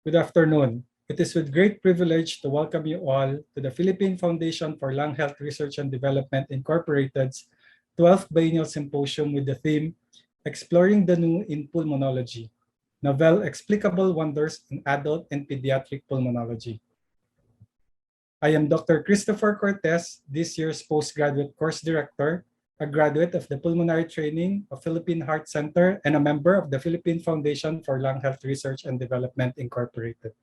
Good afternoon. It is with great privilege to welcome you all to the Philippine Foundation for Lung Health Research and Development Incorporated's 12th Biennial Symposium with the theme Exploring the New in Pulmonology, Novel Explicable Wonders in Adult and Pediatric Pulmonology. I am Dr. Christopher Cortes, this year's postgraduate course director, a graduate of the pulmonary training of Philippine Heart Center, and a member of the Philippine Foundation for Lung Health Research and Development Incorporated.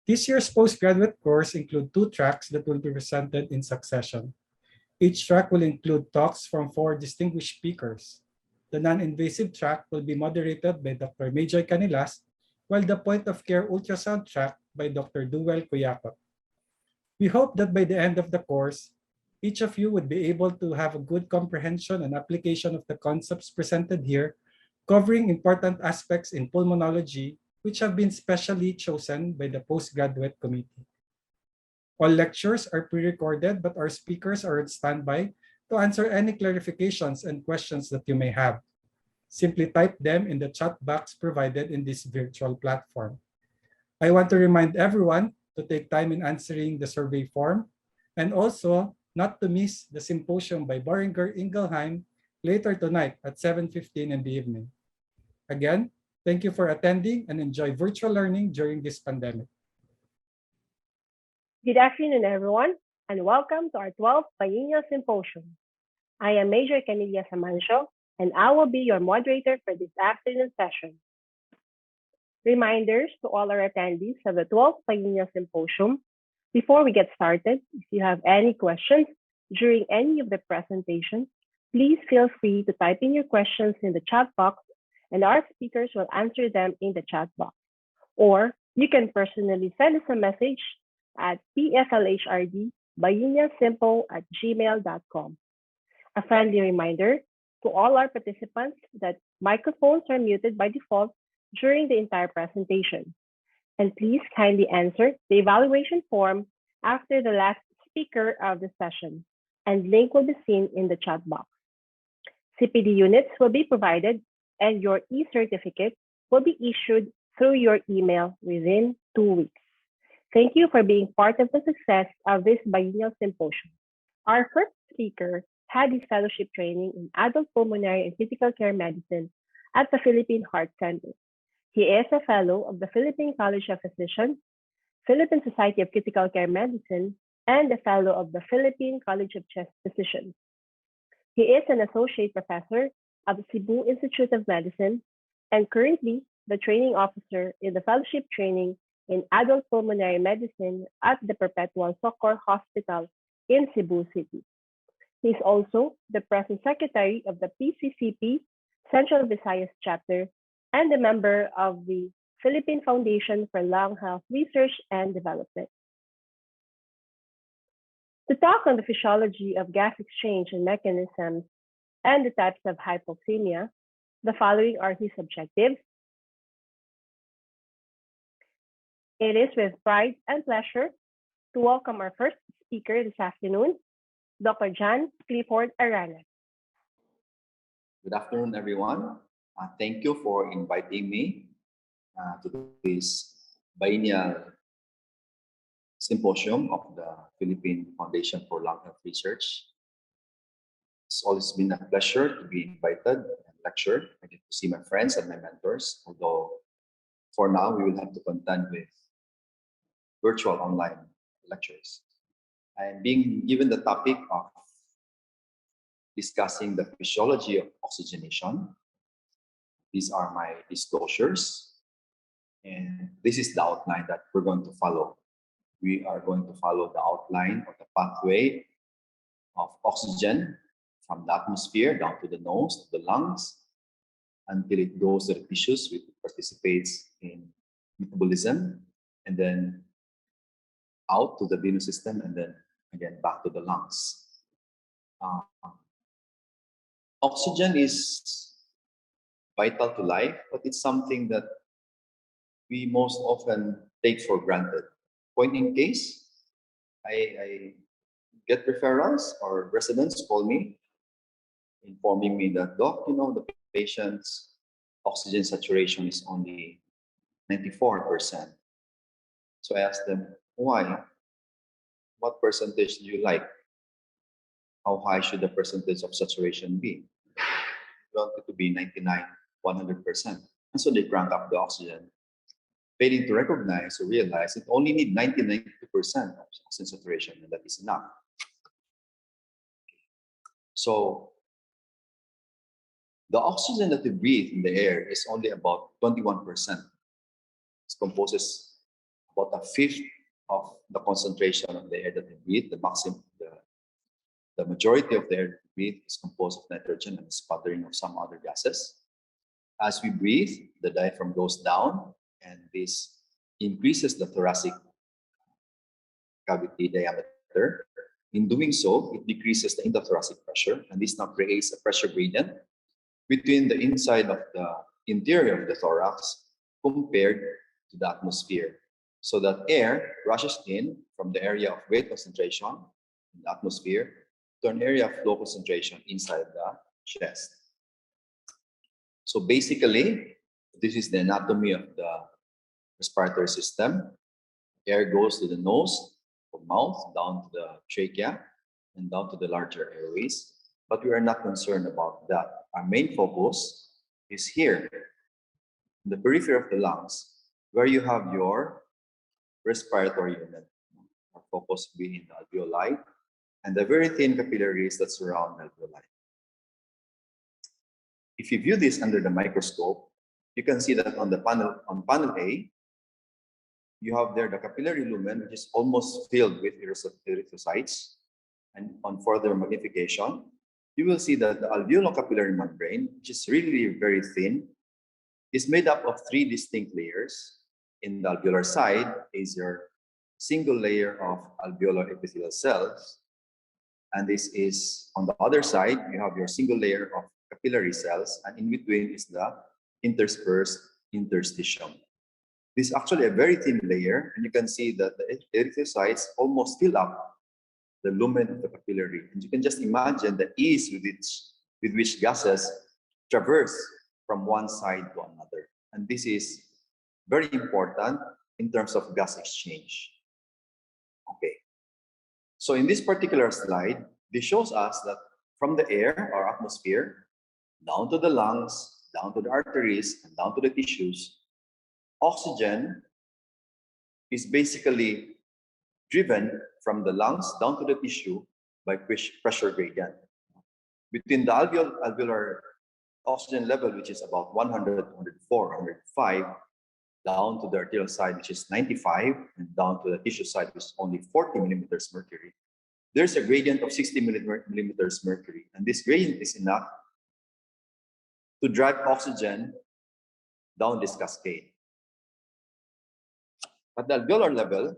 This year's postgraduate course includes 2 tracks that will be presented in succession. Each track will include talks from 4 distinguished speakers. The non-invasive track will be moderated by Dr. Major Canilas, while the point-of-care ultrasound track by Dr. Duel Cuyacot. We hope that by the end of the course, each of you would be able to have a good comprehension and application of the concepts presented here, covering important aspects in pulmonology, which have been specially chosen by the postgraduate committee. All lectures are pre-recorded, but our speakers are on standby to answer any clarifications and questions that you may have. Simply type them in the chat box provided in this virtual platform. I want to remind everyone to take time in answering the survey form, and also not to miss the symposium by Boehringer Ingelheim later tonight at 7:15 in the evening. Again, thank you for attending and enjoy virtual learning during this pandemic. Good afternoon, everyone, and welcome to our 12th Biennial Symposium. I am Major Canilia Samancio, and I will be your moderator for this afternoon session. Reminders to all our attendees of the 12th Biennial Symposium. Before we get started, if you have any questions during any of the presentations, please feel free to type in your questions in the chat box, and our speakers will answer them in the chat box. Or you can personally send us a message at pflhrd@biennialsimpo@gmail.com. A friendly reminder to all our participants that microphones are muted by default during the entire presentation. And please kindly answer the evaluation form after the last speaker of the session, and link will be seen in the chat box. CPD units will be provided, and your e-certificate will be issued through your email within 2 weeks. Thank you for being part of the success of this biennial symposium. Our first speaker had his fellowship training in adult pulmonary and critical care medicine at the Philippine Heart Center. He is a fellow of the Philippine College of Physicians, Philippine Society of Critical Care Medicine, and a fellow of the Philippine College of Chest Physicians. He is an associate professor at the Cebu Institute of Medicine and currently the training officer in the fellowship training in adult pulmonary medicine at the Perpetual Socorro Hospital in Cebu City. He is also the present secretary of the PCCP Central Visayas chapter and a member of the Philippine Foundation for Lung Health Research and Development. To talk on the physiology of gas exchange and mechanisms and the types of hypoxemia, the following are his objectives. It is with pride and pleasure to welcome our first speaker this afternoon, Dr. Clifford Aranas. Good afternoon, everyone. Thank you for inviting me to this biennial symposium of the Philippine Foundation for Lung Health Research. It's always been a pleasure to be invited and lecture. I get to see my friends and my mentors, although for now we will have to contend with virtual online lectures. I'm being given the topic of discussing the physiology of oxygenation. These are my disclosures, and this is the outline that we're going to follow. We are going to follow the outline of the pathway of oxygen from the atmosphere down to the nose, to the lungs, until it goes to the tissues, which participates in metabolism, and then out to the venous system, and then again back to the lungs. Oxygen is vital to life, but it's something that we most often take for granted. Point in case, I get referrals or residents call me informing me that, Doc, the patient's oxygen saturation is only 94%. So I asked them, why? What percentage do you like? How high should the percentage of saturation be? We want it to be 99, 100%. And so they crank up the oxygen, failing to recognize or realize it only need 99% of oxygen saturation, and that is enough. So the oxygen that we breathe in the air is only about 21%. It composes about a fifth of the concentration of the air that we breathe. The majority of the air that we breathe is composed of nitrogen and a sputtering of some other gases. As we breathe, the diaphragm goes down, and this increases the thoracic cavity diameter. In doing so, it decreases the intrathoracic pressure, and this now creates a pressure gradient between the inside of the interior of the thorax compared to the atmosphere. So that air rushes in from the area of weight concentration in the atmosphere to an area of low concentration inside the chest. So basically, this is the anatomy of the respiratory system. Air goes to the nose, from mouth, down to the trachea, and down to the larger airways. But we are not concerned about that. Our main focus is here, in the periphery of the lungs, where you have your respiratory unit. Our focus being in the alveoli and the very thin capillaries that surround the alveoli. If you view this under the microscope, you can see that on panel A, you have there the capillary lumen, which is almost filled with erythrocytes. And on further magnification, you will see that the alveolo-capillary membrane, which is really very thin, is made up of three distinct layers. In the alveolar side is your single layer of alveolar epithelial cells. And this is, on the other side, you have your single layer of capillary cells, and in between is the interspersed interstitium. This is actually a very thin layer, and you can see that the erythrocytes almost fill up the lumen of the capillary. And you can just imagine the ease with which gases traverse from one side to another. And this is very important in terms of gas exchange. Okay. So in this particular slide, this shows us that from the air or atmosphere, down to the lungs, down to the arteries, and down to the tissues, oxygen is basically driven from the lungs down to the tissue by pressure gradient. Between the alveolar oxygen level, which is about 100, 104, 105, down to the arterial side, which is 95, and down to the tissue side, which is only 40 millimeters mercury, there's a gradient of 60 millimeters mercury. And this gradient is enough to drive oxygen down this cascade. At the alveolar level,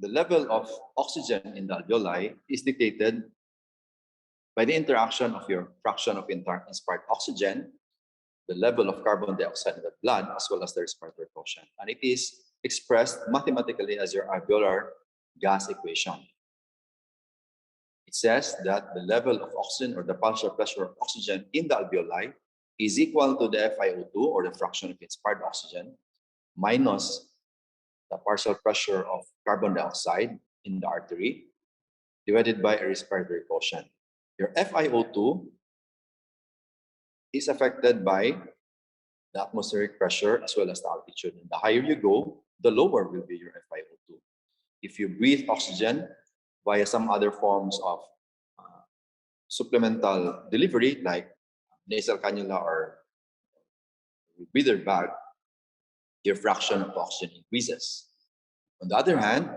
the level of oxygen in the alveoli is dictated by the interaction of your fraction of inspired oxygen, the level of carbon dioxide in the blood, as well as the respiratory quotient. And it is expressed mathematically as your alveolar gas equation. It says that the level of oxygen, or the partial pressure of oxygen in the alveoli, is equal to the FiO2, or the fraction of inspired oxygen, minus the partial pressure of carbon dioxide in the artery, divided by a respiratory quotient. Your FiO2 is affected by the atmospheric pressure as well as the altitude. And the higher you go, the lower will be your FiO2. If you breathe oxygen via some other forms of supplemental delivery, like nasal cannula or breather bag, your fraction of oxygen increases. On the other hand,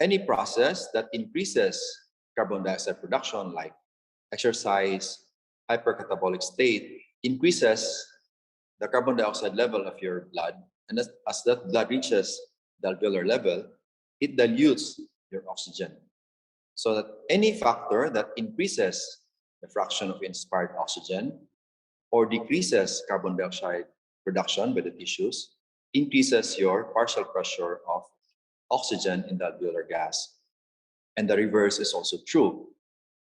any process that increases carbon dioxide production, like exercise, hypercatabolic state, increases the carbon dioxide level of your blood. And as that blood reaches the alveolar level, it dilutes your oxygen. So that any factor that increases the fraction of inspired oxygen or decreases carbon dioxide production by the tissues increases your partial pressure of oxygen in the alveolar gas. And the reverse is also true.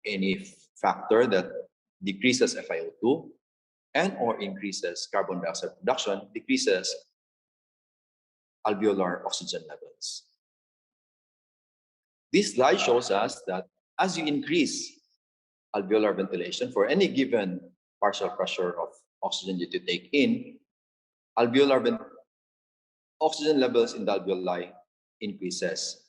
Any factor that decreases FiO2 and or increases carbon dioxide production, decreases alveolar oxygen levels. This slide shows us that as you increase alveolar ventilation for any given partial pressure of oxygen that you take in, oxygen levels in the alveoli increases.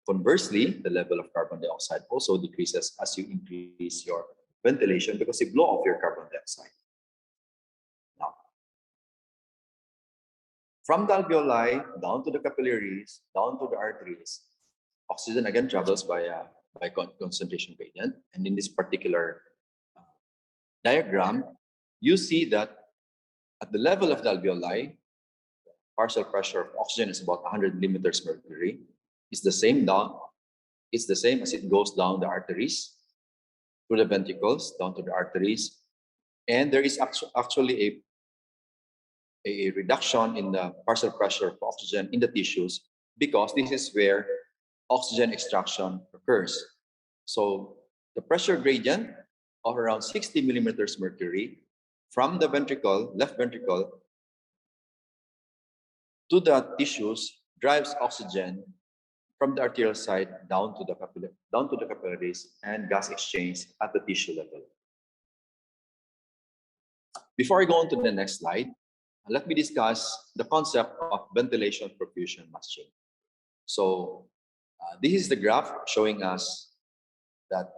Conversely, the level of carbon dioxide also decreases as you increase your ventilation because you blow off your carbon dioxide. Now, from the alveoli down to the capillaries, down to the arteries, oxygen again travels by concentration gradient. And in this particular diagram, you see that at the level of the alveoli, partial pressure of oxygen is about 100 millimeters mercury. It's the same as it goes down the arteries, through the ventricles, down to the arteries. And there is actually a reduction in the partial pressure of oxygen in the tissues because this is where oxygen extraction occurs. So the pressure gradient of around 60 millimeters mercury from the ventricle, left ventricle, to the tissues drives oxygen from the arterial side down to the capillaries and gas exchange at the tissue level. Before I go on to the next slide, let me discuss the concept of ventilation perfusion matching. So this is the graph showing us that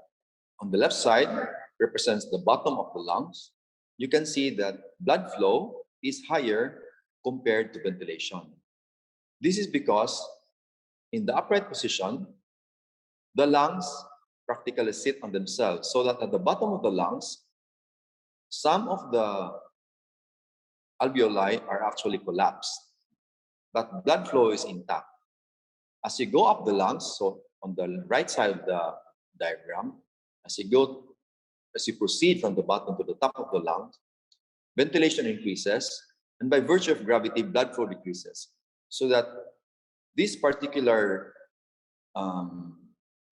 on the left side represents the bottom of the lungs. You can see that blood flow is higher compared to ventilation. This is because in the upright position, the lungs practically sit on themselves so that at the bottom of the lungs, some of the alveoli are actually collapsed, but blood flow is intact. As you go up the lungs, so on the right side of the diagram, as you proceed from the bottom to the top of the lungs, ventilation increases, and by virtue of gravity, blood flow decreases. So that this particular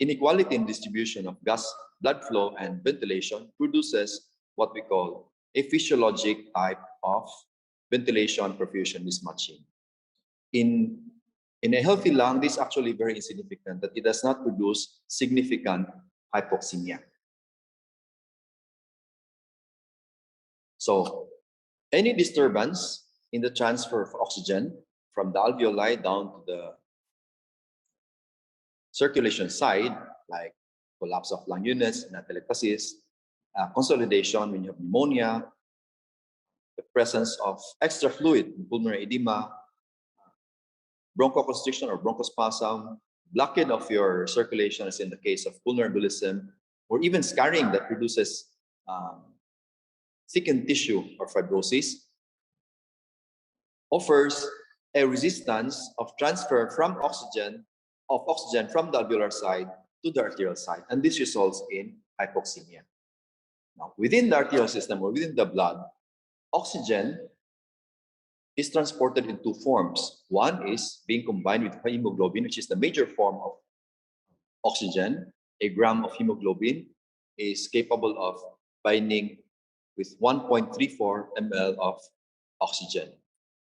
inequality in distribution of blood flow and ventilation produces what we call a physiologic type of ventilation perfusion mismatching. In a healthy lung, this is actually very insignificant, that it does not produce significant hypoxemia. So any disturbance in the transfer of oxygen from the alveoli down to the circulation side, like collapse of lung units, atelectasis, consolidation when you have pneumonia, the presence of extra fluid, pulmonary edema, bronchoconstriction or bronchospasm, blockade of your circulation as in the case of pulmonary embolism, or even scarring that produces thickened tissue or fibrosis, offers a resistance of transfer from oxygen from the alveolar side to the arterial side, and this results in hypoxemia. Now, within the arterial system or within the blood, oxygen is transported in two forms. One is being combined with hemoglobin, which is the major form of oxygen. A gram of hemoglobin is capable of binding with 1.34 ml of oxygen.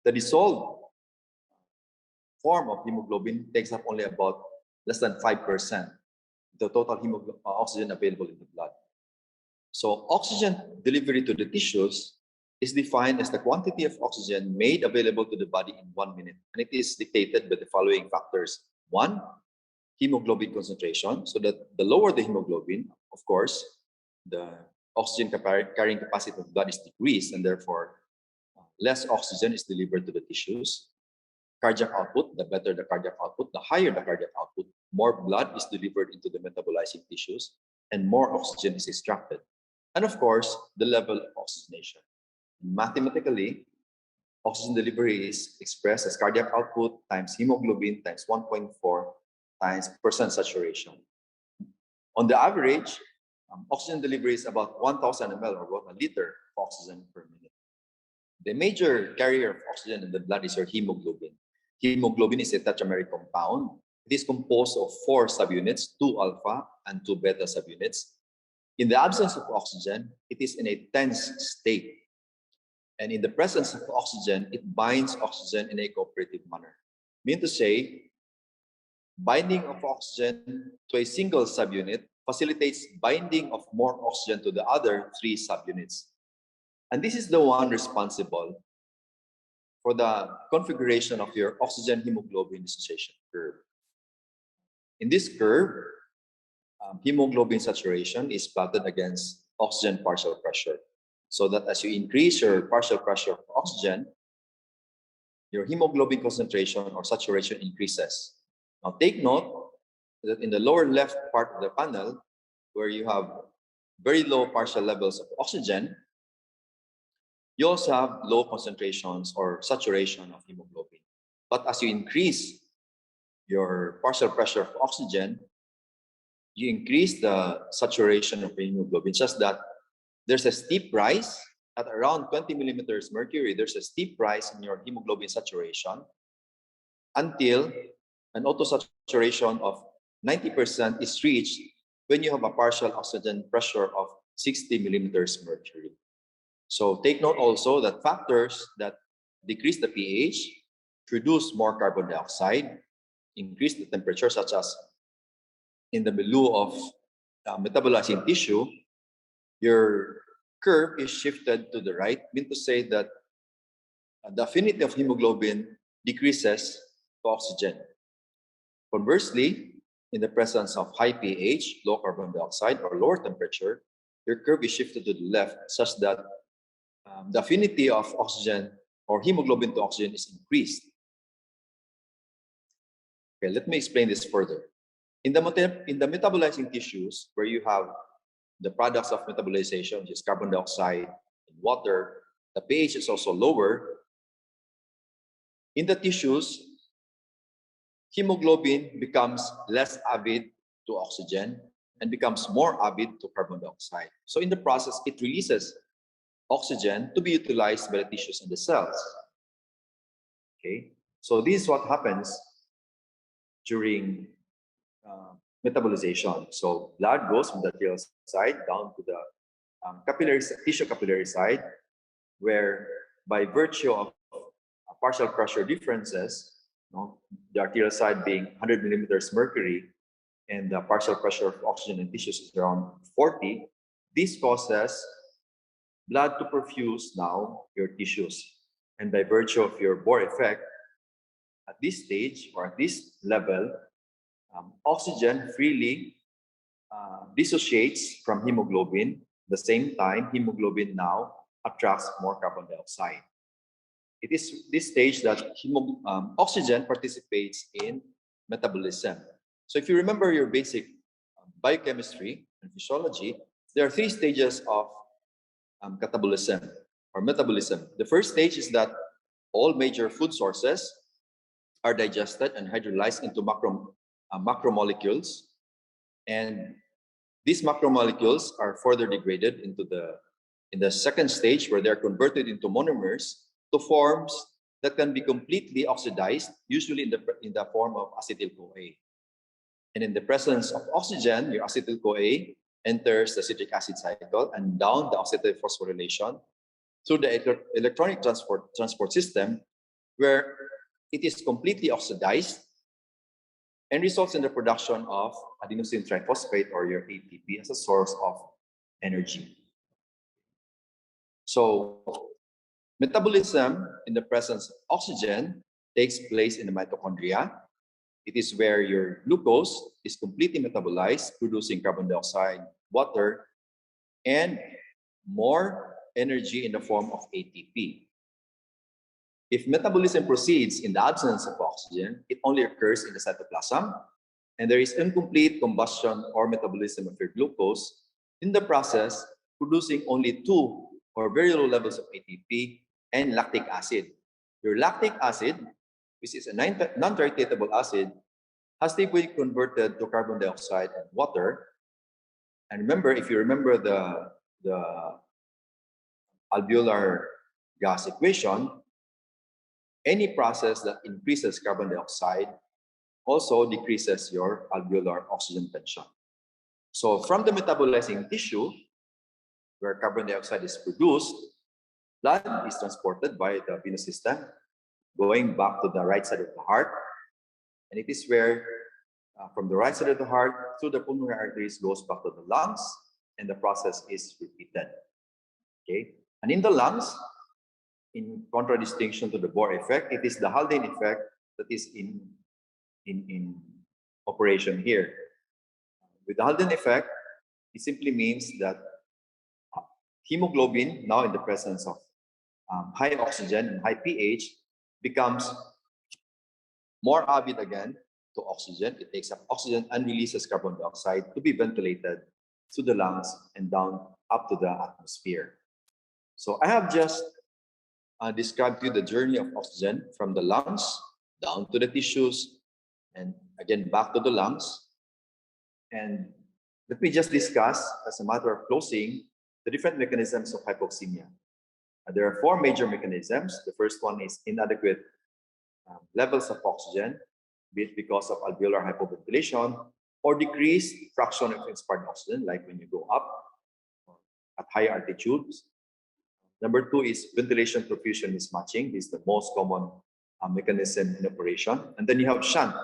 The dissolved form of hemoglobin takes up only about less than 5% the total oxygen available in the blood. So oxygen delivery to the tissues is defined as the quantity of oxygen made available to the body in 1 minute. And it is dictated by the following factors. One, hemoglobin concentration, so that the lower the hemoglobin, of course, the oxygen carrying capacity of the blood is decreased, and therefore less oxygen is delivered to the tissues. Cardiac output, the better the cardiac output, the higher the cardiac output, more blood is delivered into the metabolizing tissues, and more oxygen is extracted. And of course, the level of oxygenation. Mathematically, oxygen delivery is expressed as cardiac output times hemoglobin times 1.4 times percent saturation. On the average, oxygen delivery is about 1,000 ml or about a liter of oxygen per minute. The major carrier of oxygen in the blood is your hemoglobin. Hemoglobin is a tetrameric compound. It is composed of 4 subunits, 2 alpha and 2 beta subunits. In the absence of oxygen, it is in a tense state. And in the presence of oxygen, it binds oxygen in a cooperative manner. Mean to say, binding of oxygen to a single subunit facilitates binding of more oxygen to the other 3 subunits. And this is the one responsible for the configuration of your oxygen hemoglobin dissociation curve. In this curve, hemoglobin saturation is plotted against oxygen partial pressure. So that as you increase your partial pressure of oxygen, your hemoglobin concentration or saturation increases. Now take note that in the lower left part of the panel, where you have very low partial levels of oxygen, you also have low concentrations or saturation of hemoglobin. But as you increase your partial pressure of oxygen, you increase the saturation of hemoglobin, such that there's a steep rise at around 20 millimeters mercury. There's a steep rise in your hemoglobin saturation until an auto-saturation of 90% is reached when you have a partial oxygen pressure of 60 millimeters mercury. So take note also that factors that decrease the pH, produce more carbon dioxide, increase the temperature, such as in the milieu of metabolizing tissue, your curve is shifted to the right, mean to say that the affinity of hemoglobin decreases to oxygen. Conversely, in the presence of high pH, low carbon dioxide, or lower temperature, your curve is shifted to the left, such that the affinity of oxygen or hemoglobin to oxygen is increased. Okay, let me explain this further. In the metabolizing tissues, where you have the products of metabolization, which is carbon dioxide and water, the pH is also lower. In the tissues, hemoglobin becomes less avid to oxygen and becomes more avid to carbon dioxide. So in the process, it releases oxygen to be utilized by the tissues and the cells. Okay, so this is what happens during metabolization. So blood goes from the arterial side down to the tissue capillary side, where by virtue of partial pressure differences, the arterial side being 100 millimeters mercury and the partial pressure of oxygen in tissues is around 40, this causes blood to perfuse now your tissues. And by virtue of your Bohr effect, at this stage or at this level, oxygen freely dissociates from hemoglobin. At the same time, hemoglobin now attracts more carbon dioxide. It is this stage that oxygen participates in metabolism. So if you remember your basic biochemistry and physiology, there are 3 stages of catabolism or metabolism. The first stage is that all major food sources are digested and hydrolyzed into macromolecules, and these macromolecules are further degraded into in the second stage, where they're converted into monomers to forms that can be completely oxidized, usually in the form of acetyl-CoA. And in the presence of oxygen, your acetyl-CoA enters the citric acid cycle and down the oxidative phosphorylation through the electronic transport system, where it is completely oxidized and results in the production of adenosine triphosphate, or your ATP, as a source of energy. So metabolism in the presence of oxygen takes place in the mitochondria. It is where your glucose is completely metabolized, producing carbon dioxide, water, and more energy in the form of ATP. If metabolism proceeds in the absence of oxygen, it only occurs in the cytoplasm, and there is incomplete combustion or metabolism of your glucose, in the process producing only 2 or very low levels of ATP and lactic acid. Your lactic acid, which is a non-titratable acid, has to be converted to carbon dioxide and water. And remember, if you remember the alveolar gas equation, any process that increases carbon dioxide also decreases your alveolar oxygen tension. So from the metabolizing tissue, where carbon dioxide is produced, Blood is transported by the venous system, going back to the right side of the heart. And it is where, from the right side of the heart, through the pulmonary arteries, goes back to the lungs, and the process is repeated. Okay? And in the lungs, in contradistinction to the Bohr effect, it is the Haldane effect that is in operation here. With the Haldane effect, it simply means that hemoglobin, now in the presence of high oxygen and high pH, becomes more avid again to oxygen. It takes up oxygen and releases carbon dioxide to be ventilated through the lungs and down up to the atmosphere. So I have just described to you the journey of oxygen from the lungs down to the tissues and again back to the lungs. And let me just discuss, as a matter of closing, the different mechanisms of hypoxemia. There are four major mechanisms. The first one is inadequate levels of oxygen, be it because of alveolar hypoventilation or decreased fraction of inspired oxygen, like when you go up at high altitudes. Number two is ventilation perfusion mismatching. This is the most common mechanism in operation. And then you have shunt,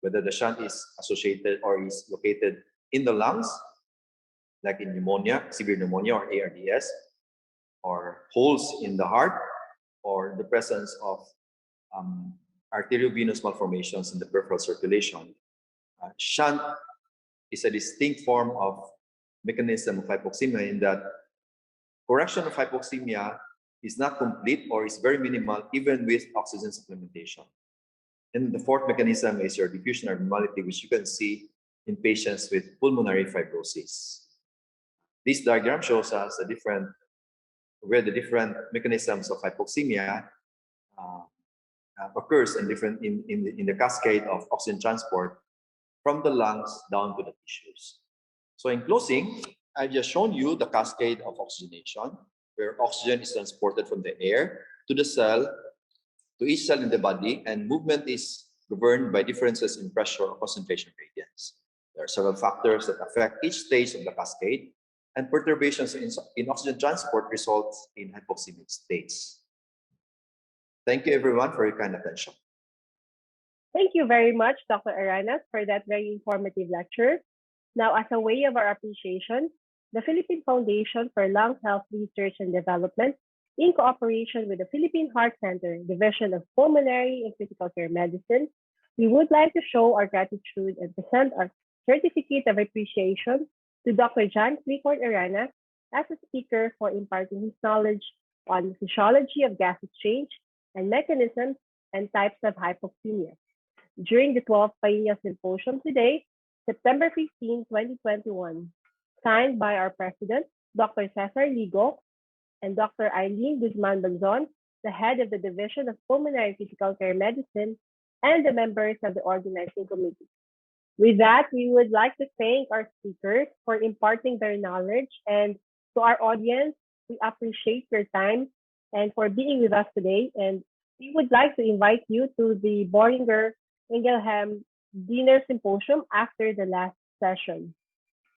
whether the shunt is associated or is located in the lungs, like in pneumonia, severe pneumonia or ARDS, or holes in the heart, or the presence of arteriovenous malformations in the peripheral circulation. Shunt is a distinct form of mechanism of hypoxemia in that correction of hypoxemia is not complete or is very minimal even with oxygen supplementation. And the fourth mechanism is your diffusion abnormality, which you can see in patients with pulmonary fibrosis. This diagram shows us where the different mechanisms of hypoxemia occurs in the cascade of oxygen transport from the lungs down to the tissues. So in closing, I've just shown you the cascade of oxygenation, where oxygen is transported from the air to the cell, to each cell in the body, and movement is governed by differences in pressure or concentration gradients. There are several factors that affect each stage of the cascade, and perturbations in oxygen transport results in hypoxemic states. Thank you, everyone, for your kind attention. Thank you very much, Dr. Aranas, for that very informative lecture. Now, as a way of our appreciation, the Philippine Foundation for Lung Health Research and Development, in cooperation with the Philippine Heart Center, Division of Pulmonary and Critical Care Medicine, we would like to show our gratitude and present our certificate of appreciation to Dr. Dr Aranas as a speaker for imparting his knowledge on the physiology of gas exchange and mechanisms and types of hypoxemia. During the 12th Biennial Symposium today, September 15, 2021, signed by our President, Dr. Cesar Ligo, and Dr. Eileen Guzman Banzon, the head of the Division of Pulmonary Critical Care Medicine, and the members of the organizing committee. With that, we would like to thank our speakers for imparting their knowledge, and to our audience, we appreciate your time and for being with us today. And we would like to invite you to the Boehringer Ingelheim Dinner Symposium after the last session.